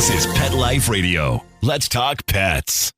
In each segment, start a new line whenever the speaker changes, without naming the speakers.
This is Pet Life Radio. Let's talk pets.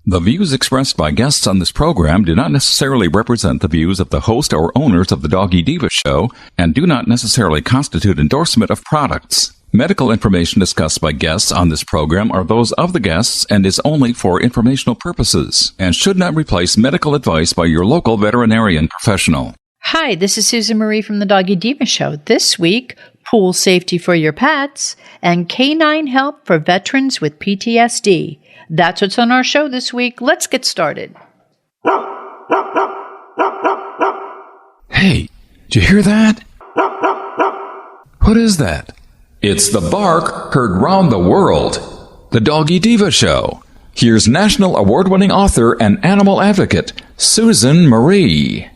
The views expressed by guests on this program do not necessarily represent the views of the host or owners of the Doggy Diva show and do not necessarily constitute endorsement of products. Medical information discussed by guests on this program are those of the guests and is only for informational purposes and should not replace medical advice by your local veterinarian professional.
Hi, this is Susan Marie from the Doggy Diva show. This week, pool safety for your pets and canine help for veterans with PTSD. That's what's on our show this week. Let's get started.
Hey, did you hear that? What is that? It's the bark heard round the world. The Doggy Diva show. Here's national award-winning author and animal advocate, Susan Marie.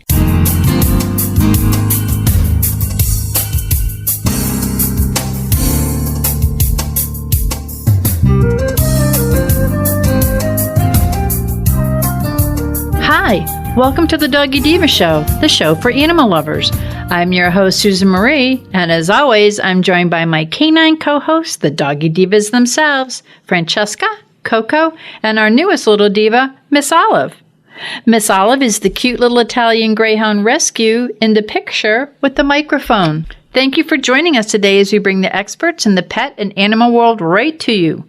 Hi, welcome to the Doggy Diva show, the show for animal lovers. I'm your host, Susan Marie, and as always, I'm joined by my canine co-hosts, the Doggy Divas themselves, Francesca, Coco, and our newest little diva, Miss Olive. Miss Olive is the cute little Italian Greyhound rescue in the picture with the microphone. Thank you for joining us today as we bring the experts in the pet and animal world right to you.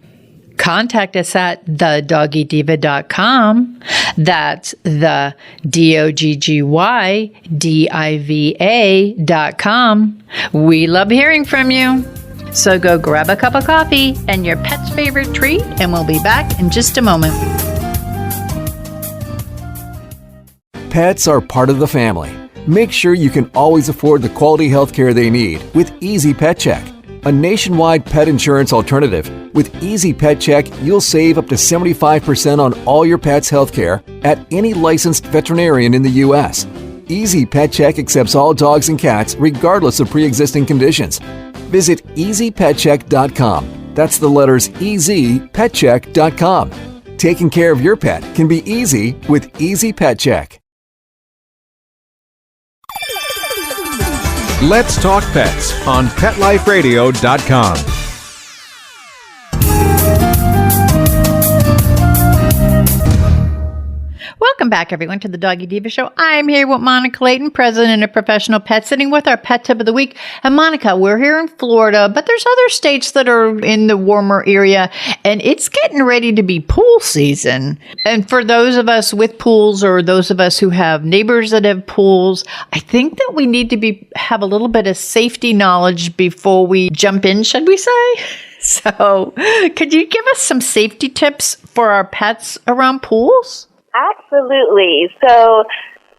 Contact us at thedoggydiva.com. That's the DOGGYDIVA.com. We love hearing from you. So go grab a cup of coffee and your pet's favorite treat, and we'll be back in just a moment.
Pets are part of the family. Make sure you can always afford the quality health care they need with Easy Pet Check, a nationwide pet insurance alternative. With Easy Pet Check, you'll save up to 75% on all your pet's health care at any licensed veterinarian in the U.S. Easy Pet Check accepts all dogs and cats regardless of pre-existing conditions. Visit EasyPetCheck.com. That's the letters EasyPetCheck.com. Taking care of your pet can be easy with Easy Pet Check.
Let's Talk Pets on PetLifeRadio.com.
Welcome back, everyone, to the Doggy Diva show. I'm here with Monica Leighton, president of Professional Pet Sitting, with our pet tip of the week. And Monica, we're here in Florida, but there's other states that are in the warmer area, and it's getting ready to be pool season. And for those of us with pools or those of us who have neighbors that have pools, I think that we need to have a little bit of safety knowledge before we jump in, should we say? So could you give us some safety tips for our pets around pools?
Absolutely. So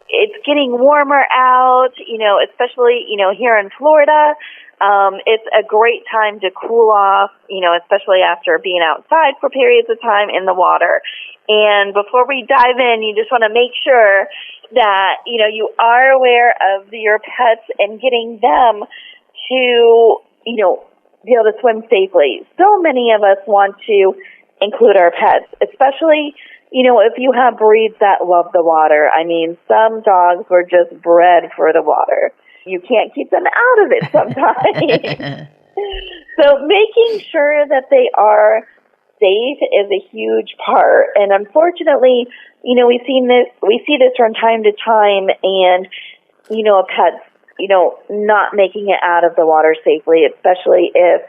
it's getting warmer out, especially, here in Florida. It's a great time to cool off, especially after being outside for periods of time in the water. And before we dive in, you just want to make sure that, you are aware of your pets and getting them to, be able to swim safely. So many of us want to include our pets, especially if you have breeds that love the water. I mean, some dogs were just bred for the water. You can't keep them out of it sometimes. So making sure that they are safe is a huge part. And unfortunately, we see this from time to time, and, pets, not making it out of the water safely, especially if,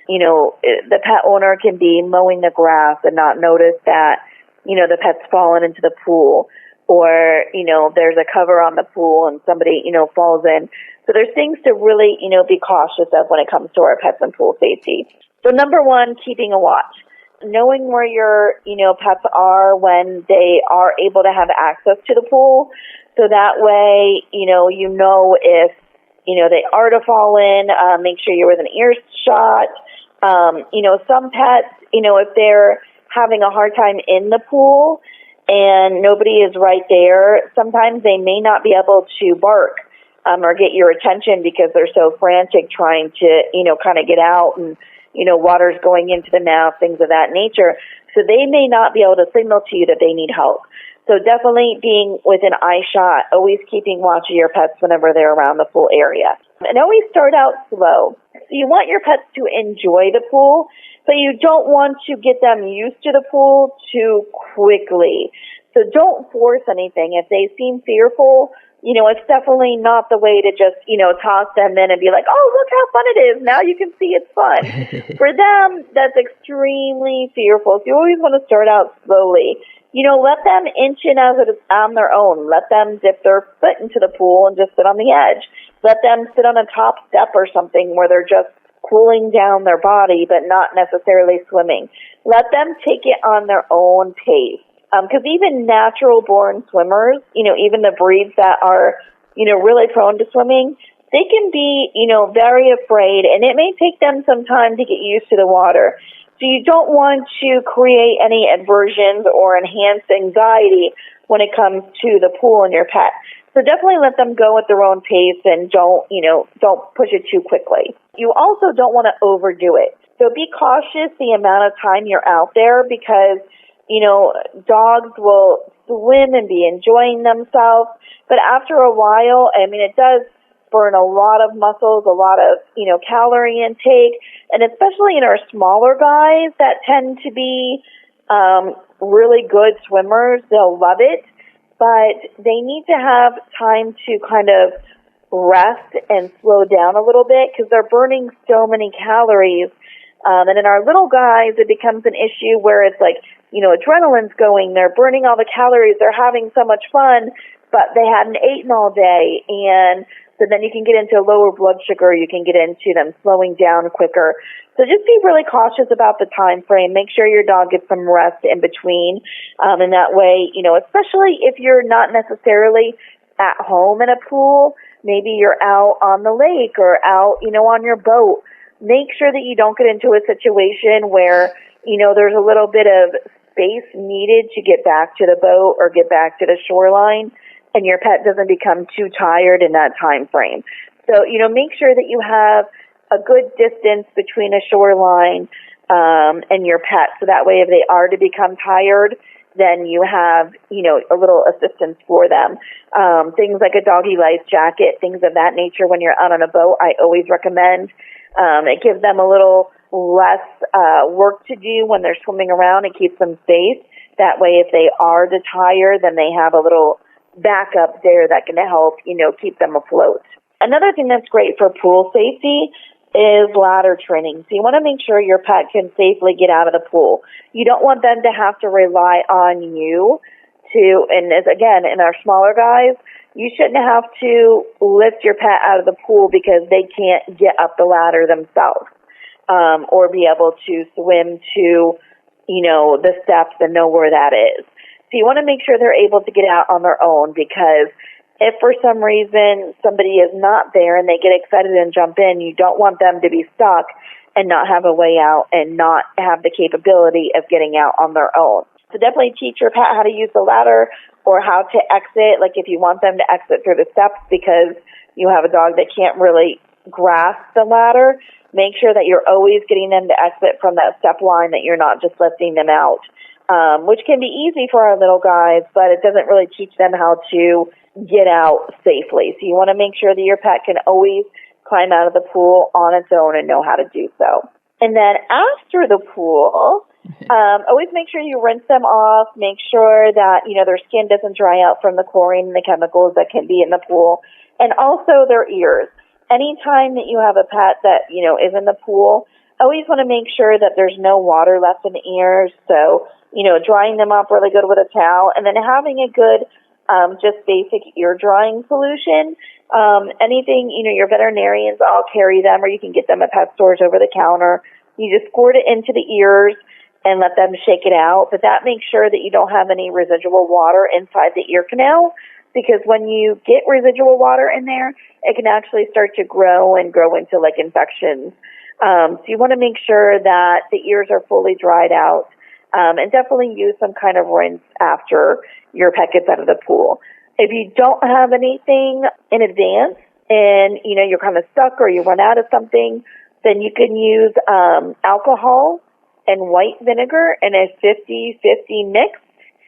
the pet owner can be mowing the grass and not notice that the pet's fallen into the pool, or, there's a cover on the pool and somebody, falls in. So there's things to really, be cautious of when it comes to our pets and pool safety. So number one, keeping a watch. Knowing where your, pets are when they are able to have access to the pool. So that way, if, they are to fall in, make sure you're within earshot. Some pets, if they're having a hard time in the pool and nobody is right there, sometimes they may not be able to bark or get your attention because they're so frantic trying to, kind of get out, and, water's going into the mouth, things of that nature. So they may not be able to signal to you that they need help. So definitely being within eye shot, always keeping watch of your pets whenever they're around the pool area. And always start out slow. So you want your pets to enjoy the pool, but you don't want to get them used to the pool too quickly. So don't force anything. If they seem fearful, it's definitely not the way to just, toss them in and be like, oh, look how fun it is. Now you can see it's fun. For them, that's extremely fearful. So you always want to start out slowly. Let them inch in as it is on their own. Let them dip their foot into the pool and just sit on the edge. Let them sit on a top step or something where they're just cooling down their body but not necessarily swimming. Let them take it on their own pace. Because even natural-born swimmers, even the breeds that are, really prone to swimming, they can be, very afraid, and it may take them some time to get used to the water. So you don't want to create any aversions or enhance anxiety when it comes to the pool and your pet. So definitely let them go at their own pace and don't push it too quickly. You also don't want to overdo it. So be cautious the amount of time you're out there because dogs will swim and be enjoying themselves, but after a while, it does burn a lot of muscles, a lot of, calorie intake, and especially in our smaller guys that tend to be really good swimmers, they'll love it, but they need to have time to kind of rest and slow down a little bit because they're burning so many calories. And in our little guys, it becomes an issue where it's like, adrenaline's going, they're burning all the calories, they're having so much fun, but they hadn't eaten all day. And so then you can get into lower blood sugar, you can get into them slowing down quicker. So just be really cautious about the time frame. Make sure your dog gets some rest in between. And that way, especially if you're not necessarily at home in a pool, maybe you're out on the lake or out, on your boat. Make sure that you don't get into a situation where, there's a little bit of space needed to get back to the boat or get back to the shoreline and your pet doesn't become too tired in that time frame. So, make sure that you have a good distance between a shoreline and your pet. So that way if they are to become tired, then you have, a little assistance for them. Things like a doggy life jacket, things of that nature when you're out on a boat, I always recommend. It gives them a little less work to do when they're swimming around. It keeps them safe. That way, if they are to tire, then they have a little backup there that can help, keep them afloat. Another thing that's great for pool safety is ladder training. So you want to make sure your pet can safely get out of the pool. You don't want them to have to rely on you to, and as again, in our smaller guys, you shouldn't have to lift your pet out of the pool because they can't get up the ladder themselves, or be able to swim to, the steps and know where that is. So you want to make sure they're able to get out on their own because if for some reason somebody is not there and they get excited and jump in, you don't want them to be stuck and not have a way out and not have the capability of getting out on their own. So definitely teach your pet how to use the ladder or how to exit, like if you want them to exit through the steps because you have a dog that can't really grasp the ladder, make sure that you're always getting them to exit from that step line, that you're not just lifting them out, which can be easy for our little guys, but it doesn't really teach them how to get out safely. So you want to make sure that your pet can always climb out of the pool on its own and know how to do so. And then after the pool, always make sure you rinse them off, make sure that, their skin doesn't dry out from the chlorine and the chemicals that can be in the pool, and also their ears. Anytime that you have a pet that, is in the pool, always want to make sure that there's no water left in the ears. So, drying them up really good with a towel and then having a good, just basic ear drying solution. Anything, your veterinarians all carry them or you can get them at pet stores over the counter. You just squirt it into the ears and let them shake it out. But that makes sure that you don't have any residual water inside the ear canal because when you get residual water in there, it can actually start to grow into like infections. So you want to make sure that the ears are fully dried out, and definitely use some kind of rinse after your pet gets out of the pool. If you don't have anything in advance and, you're kind of stuck or you run out of something, then you can use alcohol and white vinegar in a 50-50 mix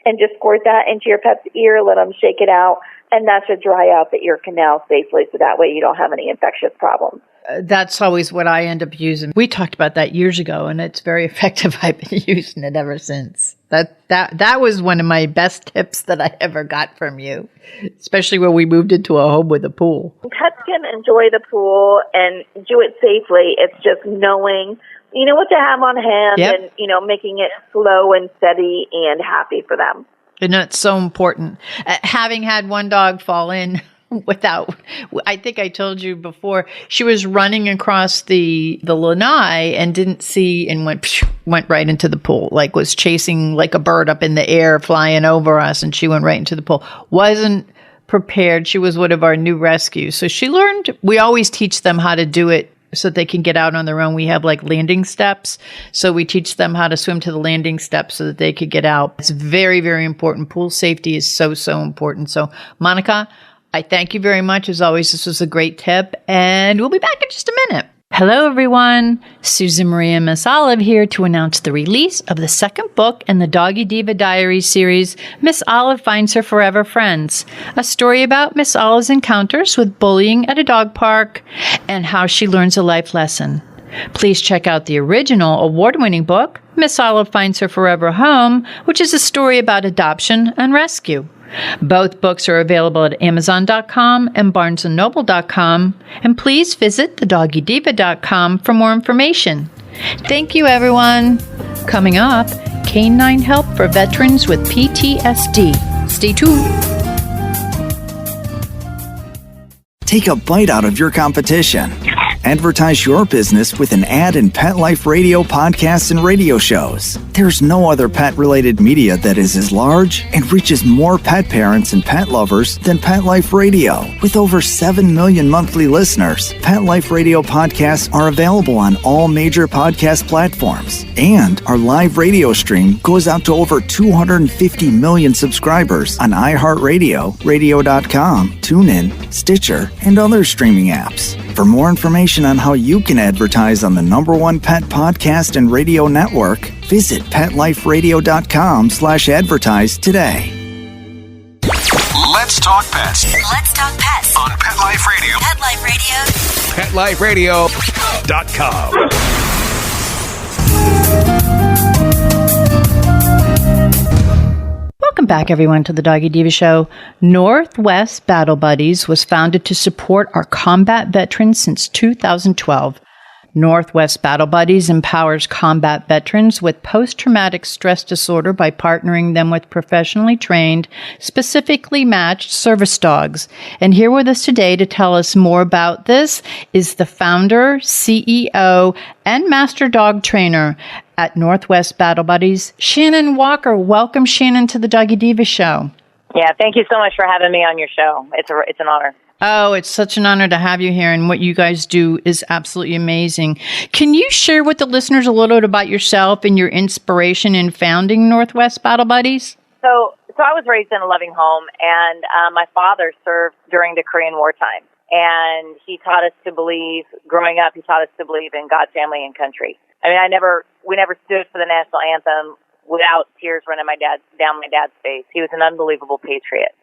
and just squirt that into your pet's ear, let them shake it out, and that should dry out the ear canal safely so that way you don't have any infectious problems.
That's always what I end up using. We talked about that years ago, and it's very effective. I've been using it ever since. That was one of my best tips that I ever got from you, especially when we moved into a home with a pool.
Pets can enjoy the pool and do it safely. It's just knowing, what to have on hand and, making it slow and steady and happy for them.
And that's so important. Having had one dog fall in I think I told you before, she was running across the lanai and didn't see and went right into the pool, like was chasing like a bird up in the air, flying over us, and she went right into the pool. Wasn't prepared. She was one of our new rescues. So she learned, we always teach them how to do it so they can get out on their own. We have like landing steps. So we teach them how to swim to the landing steps so that they could get out. It's very, very important. Pool safety is so, so important. So Monica, I thank you very much. As always, this was a great tip, and we'll be back in just a minute. Hello, everyone. Susan Maria and Miss Olive here to announce the release of the second book in the Doggy Diva Diaries series, Miss Olive Finds Her Forever Friends, a story about Miss Olive's encounters with bullying at a dog park and how she learns a life lesson. Please check out the original award-winning book, Miss Olive Finds Her Forever Home, which is a story about adoption and rescue. Both books are available at Amazon.com and BarnesandNoble.com, and please visit thedoggydiva.com for more information. Thank you, everyone. Coming up, canine help for veterans with PTSD. Stay tuned.
Take a bite out of your competition. Advertise your business with an ad in Pet Life Radio podcasts and radio shows. There's no other pet-related media that is as large and reaches more pet parents and pet lovers than Pet Life Radio. With over 7 million monthly listeners, Pet Life Radio podcasts are available on all major podcast platforms. And our live radio stream goes out to over 250 million subscribers on iHeartRadio, radio.com, TuneIn, Stitcher, and other streaming apps. For more information on how you can advertise on the #1 pet podcast and radio network, visit PetLifeRadio.com/advertise today.
Let's talk pets.
Let's talk pets
On Pet Life Radio.
Pet Life Radio.
PetLifeRadio.com.
Welcome back, everyone, to the Doggy Diva Show. Northwest Battle Buddies was founded to support our combat veterans since 2012. Northwest Battle Buddies empowers combat veterans with post-traumatic stress disorder by partnering them with professionally trained, specifically matched service dogs. And here with us today to tell us more about this is the founder, CEO, and master dog trainer at Northwest Battle Buddies, Shannon Walker. Welcome, Shannon, to the Doggy Diva Show.
Yeah, thank you so much for having me on your show. It's an honor.
Oh, it's such an honor to have you here, and what you guys do is absolutely amazing. Can you share with the listeners a little bit about yourself and your inspiration in founding Northwest Battle Buddies?
So I was raised in a loving home, and my father served during the Korean War time, and he taught us to believe. Growing up, he taught us to believe in God, family, and country. I mean, we never stood for the national anthem without tears running down my dad's face. He was an unbelievable patriot.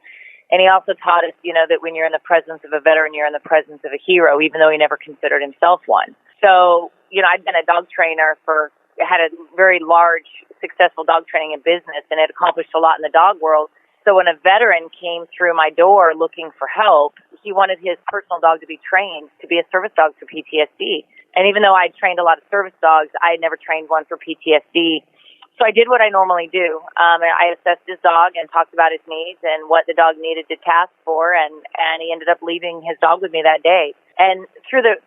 And he also taught us, that when you're in the presence of a veteran, you're in the presence of a hero, even though he never considered himself one. So, I'd been a dog trainer had a very large, successful dog training in business and had accomplished a lot in the dog world. So when a veteran came through my door looking for help, he wanted his personal dog to be trained to be a service dog for PTSD. And even though I'd trained a lot of service dogs, I had never trained one for PTSD. So I did what I normally do. I assessed his dog and talked about his needs and what the dog needed to task for, and he ended up leaving his dog with me that day. And through the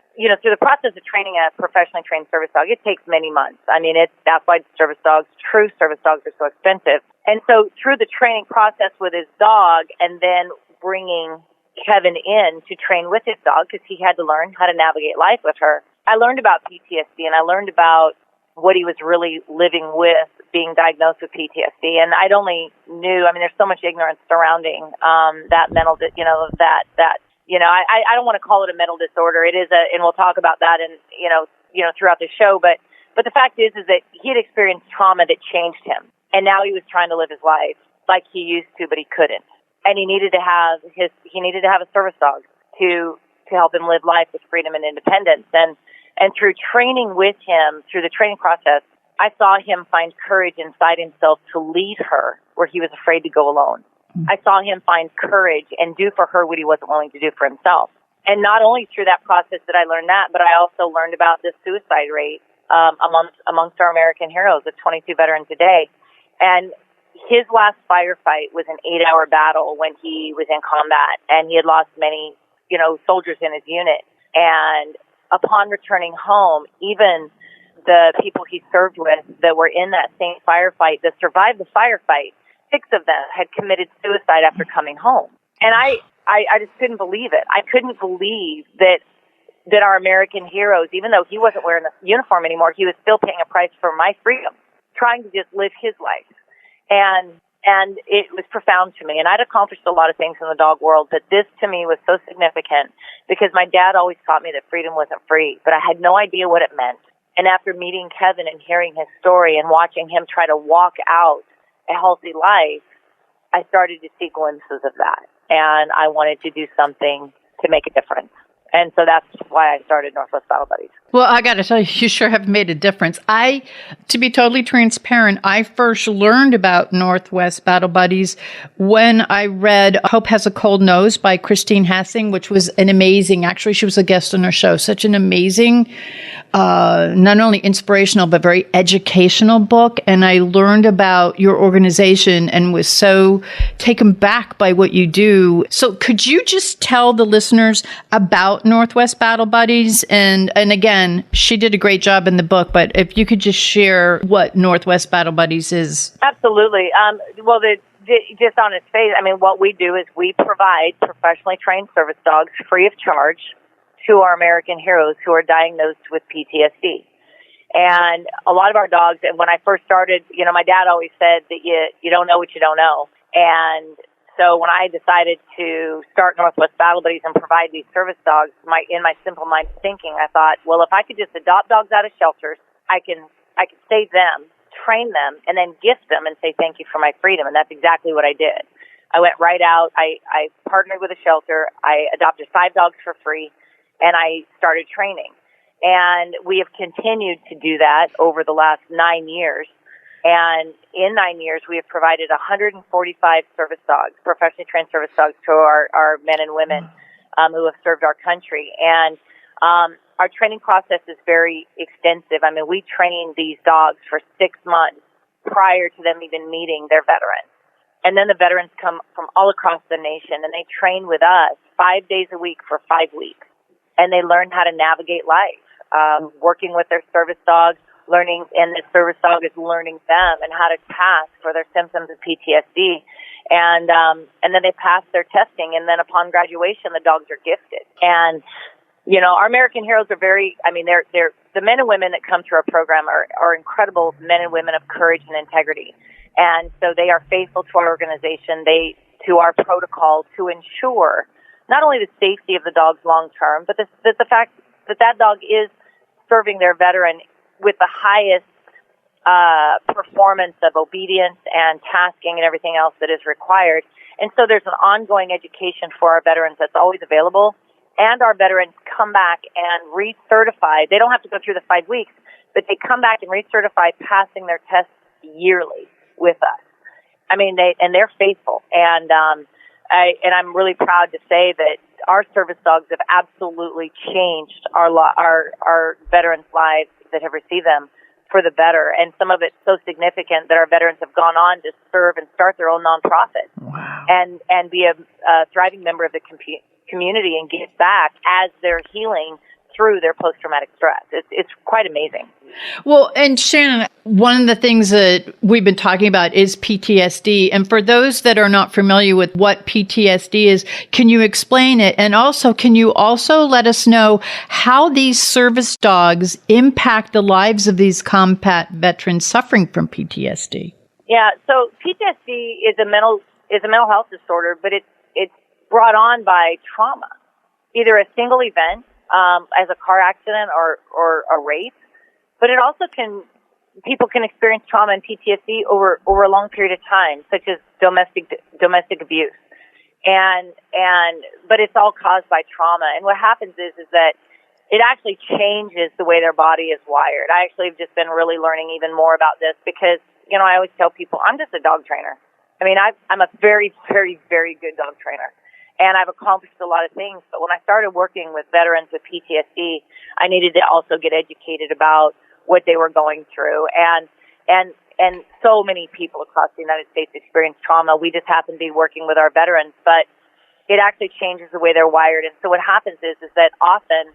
process of training a professionally trained service dog, it takes many months. I mean, that's why true service dogs are so expensive. And so through the training process with his dog, and then bringing Kevin in to train with his dog because he had to learn how to navigate life with her, I learned about PTSD, and I learned about what he was really living with, being diagnosed with PTSD. And I'd only knew, there's so much ignorance surrounding that mental, I don't want to call it a mental disorder. It is and we'll talk about that throughout the show. But the fact is that he had experienced trauma that changed him. And now he was trying to live his life like he used to, but he couldn't. And he needed to have a service dog to help him live life with freedom and independence. And through training with him, through the training process, I saw him find courage inside himself to lead her where he was afraid to go alone. I saw him find courage and do for her what he wasn't willing to do for himself. And not only through that process did I learn that, but I also learned about the suicide rate amongst our American heroes of 22 veterans a day. And his last firefight was an 8-hour battle when he was in combat, and he had lost many, soldiers in his unit. And upon returning home, even the people he served with that were in that same firefight that survived the firefight, 6 of them had committed suicide after coming home. And I just couldn't believe it. I couldn't believe that our American heroes, even though he wasn't wearing the uniform anymore, he was still paying a price for my freedom, trying to just live his life. And it was profound to me. And I'd accomplished a lot of things in the dog world, but this to me was so significant because my dad always taught me that freedom wasn't free, but I had no idea what it meant. And after meeting Kevin and hearing his story and watching him try to walk out a healthy life, I started to see glimpses of that. And I wanted to do something to make a difference. And so that's why I started Northwest Battle Buddies.
Well, I got to tell you, you sure have made a difference. To be totally transparent, I first learned about Northwest Battle Buddies when I read Hope Has a Cold Nose by Christine Hassing, which was an amazing, actually, she was a guest on our show, such an amazing, not only inspirational, but very educational book. And I learned about your organization and was so taken back by what you do. So could you just tell the listeners about Northwest Battle Buddies? And again, she did a great job in the book, but if you could just share what Northwest Battle Buddies is.
Absolutely. Just on its face, what we do is we provide professionally trained service dogs free of charge to our American heroes who are diagnosed with PTSD. And a lot of our dogs, and when I first started, my dad always said that you don't know what you don't know. And so when I decided to start Northwest Battle Buddies and provide these service dogs, in my simple mind thinking, I thought, well, if I could just adopt dogs out of shelters, I can save them, train them, and then gift them and say thank you for my freedom. And that's exactly what I did. I went right out. I partnered with a shelter. I adopted 5 dogs for free, and I started training. And we have continued to do that over the last 9 years. And in 9 years, we have provided 145 service dogs, professionally trained service dogs, to our men and women who have served our country. And our training process is very extensive. We train these dogs for 6 months prior to them even meeting their veterans. And then the veterans come from all across the nation, and they train with us 5 days a week for 5 weeks. And they learn how to navigate life, working with their service dogs, learning, and the service dog is learning them and how to task for their symptoms of PTSD. And then they pass their testing, and then upon graduation, the dogs are gifted. And, our American heroes are very, they're the men and women that come through our program are incredible men and women of courage and integrity. And so they are faithful to our organization, to our protocol to ensure not only the safety of the dogs long term, but the fact that dog is serving their veteran with the highest performance of obedience and tasking and everything else that is required. And so there's an ongoing education for our veterans that's always available. And our veterans come back and recertify. They don't have to go through the 5 weeks, but they come back and recertify, passing their tests yearly with us. They're faithful. And I'm really proud to say that our service dogs have absolutely changed our veterans' lives that have received them for the better. And some of it's so significant that our veterans have gone on to serve and start their own nonprofit.
Wow.
And be a thriving member of the community and give back as they're healing through their post-traumatic stress. It's quite amazing.
Well, and Shannon, one of the things that we've been talking about is PTSD. And for those that are not familiar with what PTSD is, can you explain it? And also, can you also let us know how these service dogs impact the lives of these combat veterans suffering from PTSD?
Yeah, so PTSD is a mental health disorder, but it's brought on by trauma, either a single event, as a car accident or a rape, but it also can people can experience trauma and PTSD over a long period of time, such as domestic abuse. But it's all caused by trauma. And what happens is that it actually changes the way their body is wired. I actually have just been really learning even more about this because, I always tell people I'm just a dog trainer. I mean, I'm a very, very, very good dog trainer. And I've accomplished a lot of things. But when I started working with veterans with PTSD, I needed to also get educated about what they were going through. And so many people across the United States experience trauma. We just happen to be working with our veterans, but it actually changes the way they're wired. And so what happens is that often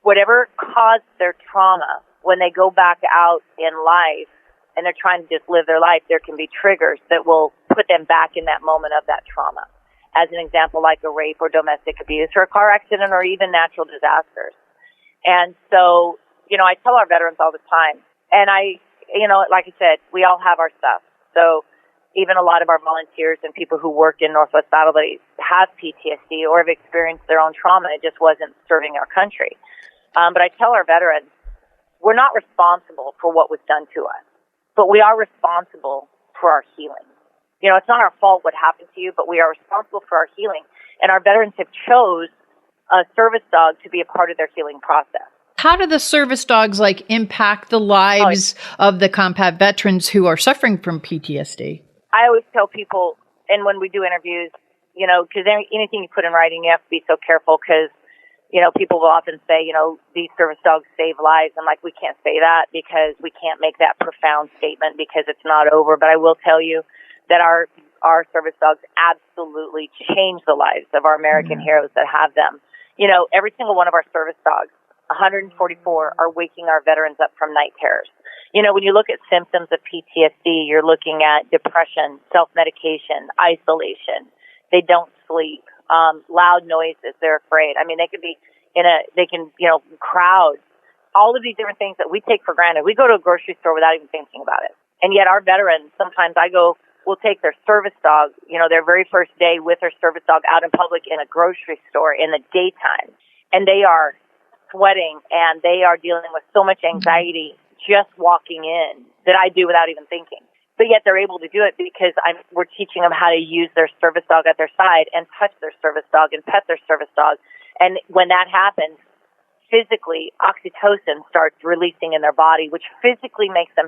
whatever caused their trauma, when they go back out in life and they're trying to just live their life, there can be triggers that will put them back in that moment of that trauma. As an example, like a rape or domestic abuse or a car accident or even natural disasters. And so, I tell our veterans all the time, and like I said, we all have our stuff. So even a lot of our volunteers and people who work in Northwest Battle Buddies have PTSD or have experienced their own trauma. It just wasn't serving our country. But I tell our veterans, we're not responsible for what was done to us, but we are responsible for our healing. It's not our fault what happened to you, but we are responsible for our healing. And our veterans have chose a service dog to be a part of their healing process.
How do the service dogs impact the lives of the combat veterans who are suffering from PTSD?
I always tell people, and when we do interviews, because anything you put in writing, you have to be so careful because, people will often say, these service dogs save lives. I'm like, we can't say that because we can't make that profound statement because it's not over. But I will tell you that our service dogs absolutely change the lives of our American heroes that have them. Every single one of our service dogs, 144, are waking our veterans up from night terrors. When you look at symptoms of PTSD, you're looking at depression, self-medication, isolation. They don't sleep, loud noises, they're afraid. I mean, they could be crowds, all of these different things that we take for granted. We go to a grocery store without even thinking about it. And yet our veterans, sometimes we'll take their service dog, their very first day with their service dog out in public in a grocery store in the daytime. And they are sweating and they are dealing with so much anxiety just walking in that I do without even thinking. But yet they're able to do it because we're teaching them how to use their service dog at their side and touch their service dog and pet their service dog. And when that happens, physically, oxytocin starts releasing in their body, which physically makes them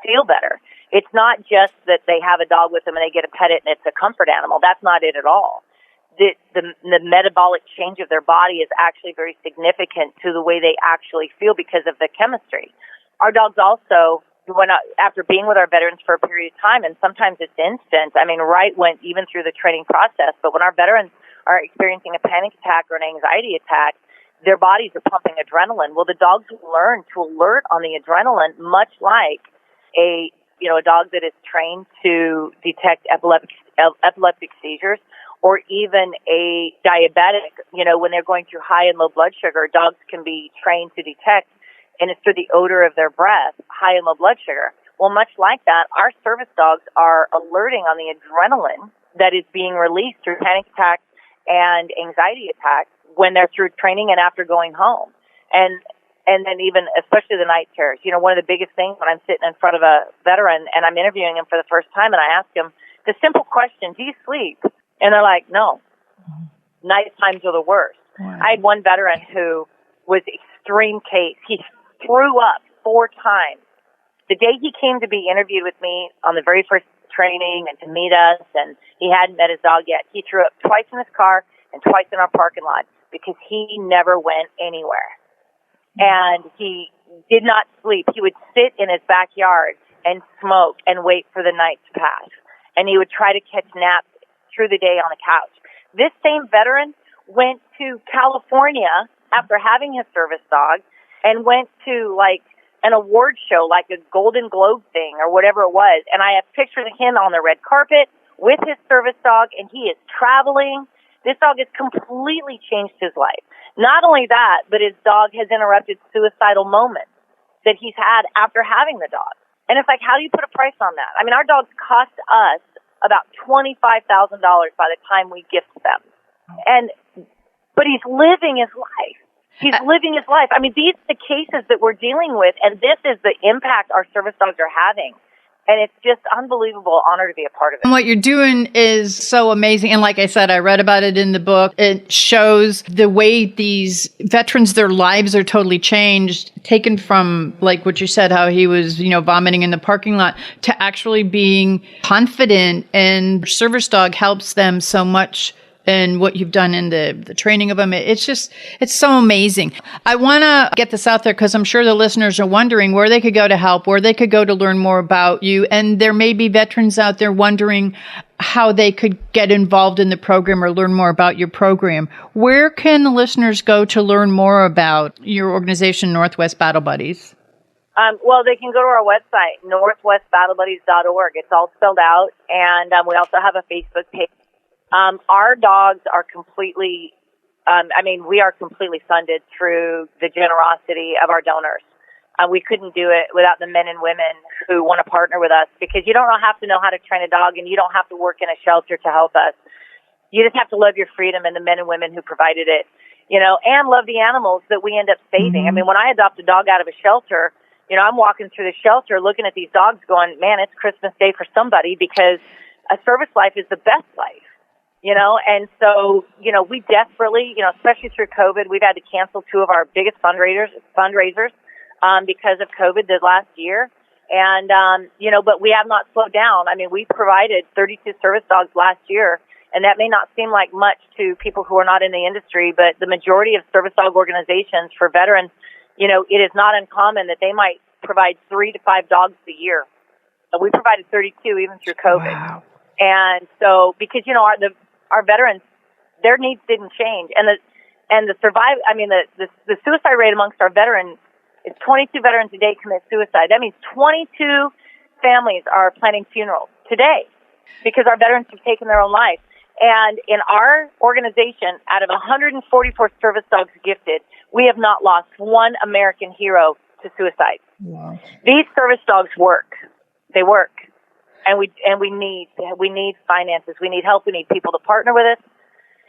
feel better. It's not just that they have a dog with them and they get to pet it and it's a comfort animal. That's not it at all. The metabolic change of their body is actually very significant to the way they actually feel because of the chemistry. Our dogs also, after being with our veterans for a period of time, and sometimes it's instant, even through the training process, but when our veterans are experiencing a panic attack or an anxiety attack, their bodies are pumping adrenaline. Well, the dogs learn to alert on the adrenaline, much like a dog that is trained to detect epileptic seizures, or even a diabetic, when they're going through high and low blood sugar, dogs can be trained to detect, and it's through the odor of their breath, high and low blood sugar. Well, much like that, our service dogs are alerting on the adrenaline that is being released through panic attacks and anxiety attacks when they're through training and after going home. And then even, especially the night terrors. One of the biggest things when I'm sitting in front of a veteran and I'm interviewing him for the first time and I ask him the simple question, do you sleep? And they're like, no. Night times are the worst. Wow. I had one veteran who was extreme case. He threw up 4 times. The day he came to be interviewed with me on the very first training and to meet us, and he hadn't met his dog yet, he threw up twice in his car and twice in our parking lot because he never went anywhere. And he did not sleep. He would sit in his backyard and smoke and wait for the night to pass. And he would try to catch naps through the day on the couch. This same veteran went to California after having his service dog and went to an award show, like a Golden Globe thing or whatever it was. And I have pictures of him on the red carpet with his service dog, and he is traveling. This dog has completely changed his life. Not only that, but his dog has interrupted suicidal moments that he's had after having the dog. And it's like, how do you put a price on that? Our dogs cost us about $25,000 by the time we gift them. But he's living his life. He's living his life. I mean, these are the cases that we're dealing with, and this is the impact our service dogs are having. And it's just unbelievable honor to be a part of it.
And what you're doing is so amazing. And like I said, I read about it in the book. It shows the way these veterans, their lives are totally changed, taken from, like what you said, how he was, vomiting in the parking lot, to actually being confident. And service dog helps them so much. And what you've done in the training of them, it's so amazing. I want to get this out there because I'm sure the listeners are wondering where they could go to help, where they could go to learn more about you. And there may be veterans out there wondering how they could get involved in the program or learn more about your program. Where can the listeners go to learn more about your organization, Northwest Battle Buddies?
Well, they can go to our website, northwestbattlebuddies.org. It's all spelled out. And we also have a Facebook page. Our dogs are completely, we are completely funded through the generosity of our donors. We couldn't do it without the men and women who want to partner with us, because you don't have to know how to train a dog, and you don't have to work in a shelter to help us. You just have to love your freedom and the men and women who provided it, and love the animals that we end up saving.
Mm-hmm.
I mean, when I adopt a dog out of a shelter, I'm walking through the shelter looking at these dogs going, man, it's Christmas Day for somebody, because a service life is the best life. And so, we desperately, especially through COVID, we've had to cancel two of our biggest fundraisers because of COVID the last year. And, but we have not slowed down. I mean, we provided 32 service dogs last year, and that may not seem like much to people who are not in the industry, but the majority of service dog organizations for veterans, it is not uncommon that they might provide 3 to 5 dogs a year. We provided 32 even through COVID.
Wow.
And so, because, our veterans, their needs didn't change, and the suicide rate amongst our veterans is 22 veterans a day commit suicide. That means 22 families are planning funerals today because our veterans have taken their own life. And in our organization, out of 144 service dogs gifted, we have not lost one American hero to suicide.
Wow.
These service dogs work. They work. And we need finances. We need help. We need people to partner with us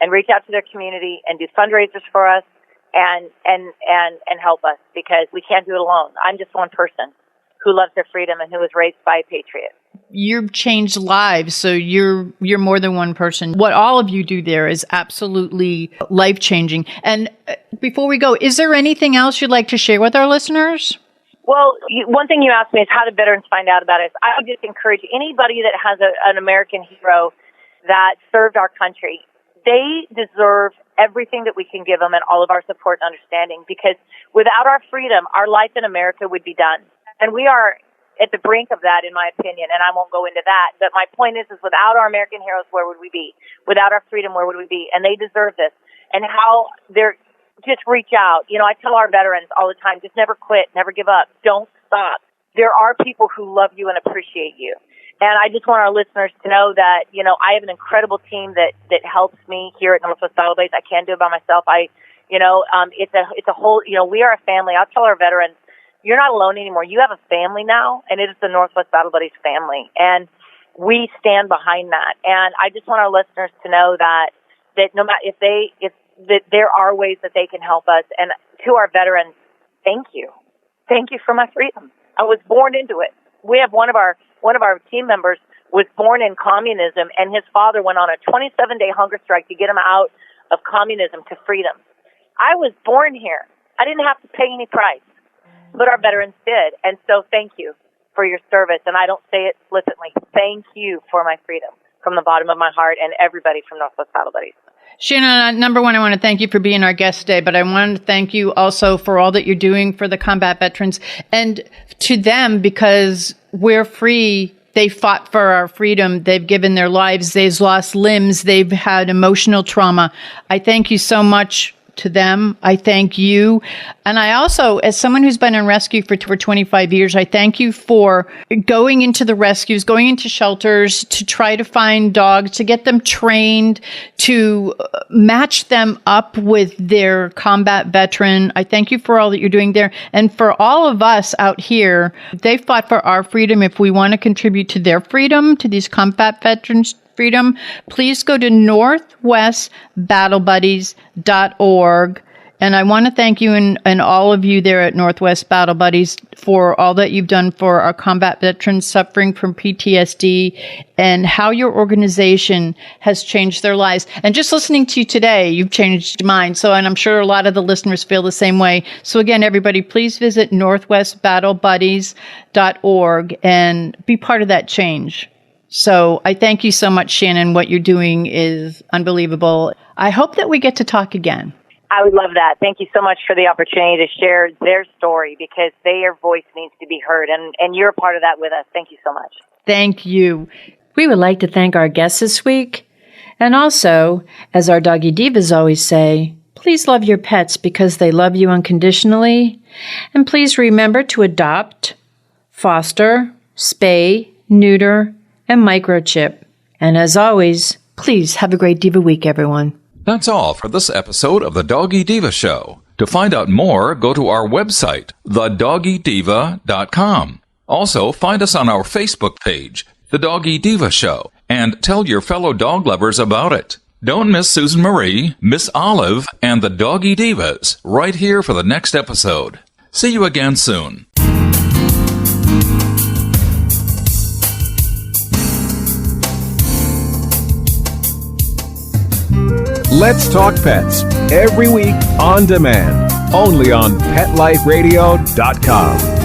and reach out to their community and do fundraisers for us and help us, because we can't do it alone. I'm just one person who loves their freedom and who was raised by a patriot.
You've changed lives, so you're more than one person. What all of you do there is absolutely life-changing. And before we go, is there anything else you'd like to share with our listeners?
Well, one thing you asked me is how do veterans find out about us? I would just encourage anybody that has an American hero that served our country. They deserve everything that we can give them and all of our support and understanding, because without our freedom, our life in America would be done. And we are at the brink of that, in my opinion, and I won't go into that. But my point is without our American heroes, where would we be? Without our freedom, where would we be? And they deserve this. And how they're... Just reach out. I tell our veterans all the time, just never quit, never give up. Don't stop. There are people who love you and appreciate you. And I just want our listeners to know that, I have an incredible team that helps me here at Northwest Battle Buddies. I can't do it by myself. It's a whole, we are a family. I'll tell our veterans, you're not alone anymore. You have a family now, and it is the Northwest Battle Buddies family. And we stand behind that. And I just want our listeners to know that no matter that there are ways that they can help us. And to our veterans, thank you. Thank you for my freedom. I was born into it. We have one of our team members was born in communism, and his father went on a 27-day hunger strike to get him out of communism to freedom. I was born here. I didn't have to pay any price, but our veterans did. And so thank you for your service. And I don't say it flippantly. Thank you for my freedom from the bottom of my heart, and everybody from Northwest Battle Buddies.
Shannon, number one, I want to thank you for being our guest today, but I want to thank you also for all that you're doing for the combat veterans and to them, because we're free. They fought for our freedom. They've given their lives. They've lost limbs. They've had emotional trauma. I thank you so much to them. I thank you. And I also, as someone who's been in rescue for 25 years, I thank you for going into the rescues, going into shelters to try to find dogs, to get them trained, to match them up with their combat veteran. I thank you for all that you're doing there. And for all of us out here, they fought for our freedom. If we want to contribute to their freedom, to these combat veterans' freedom, please go to northwestbattlebuddies.org And I want to thank you and all of you there at Northwest Battle Buddies for all that you've done for our combat veterans suffering from PTSD and how your organization has changed their lives. And just listening to you today, you've changed mine. So, and I'm sure a lot of the listeners feel the same way. So again, everybody, please visit northwestbattlebuddies.org and be part of that change. So I thank you so much, Shannon. What you're doing is unbelievable. I hope that we get to talk again.
I would love that. Thank you so much for the opportunity to share their story because their voice needs to be heard, and you're a part of that with us. Thank you so much.
Thank you. We would like to thank our guests this week. And also, as our Doggy Divas always say, please love your pets because they love you unconditionally. And please remember to adopt, foster, spay, neuter, and microchip. And as always, please have a great Diva week, everyone.
That's all for this episode of The Doggy Diva Show. To find out more, go to our website, thedoggydiva.com. Also, find us on our Facebook page, The Doggy Diva Show, and tell your fellow dog lovers about it. Don't miss Susan Marie, Miss Olive, and the Doggy Divas right here for the next episode. See you again soon.
Let's Talk Pets, every week on demand, only on PetLifeRadio.com.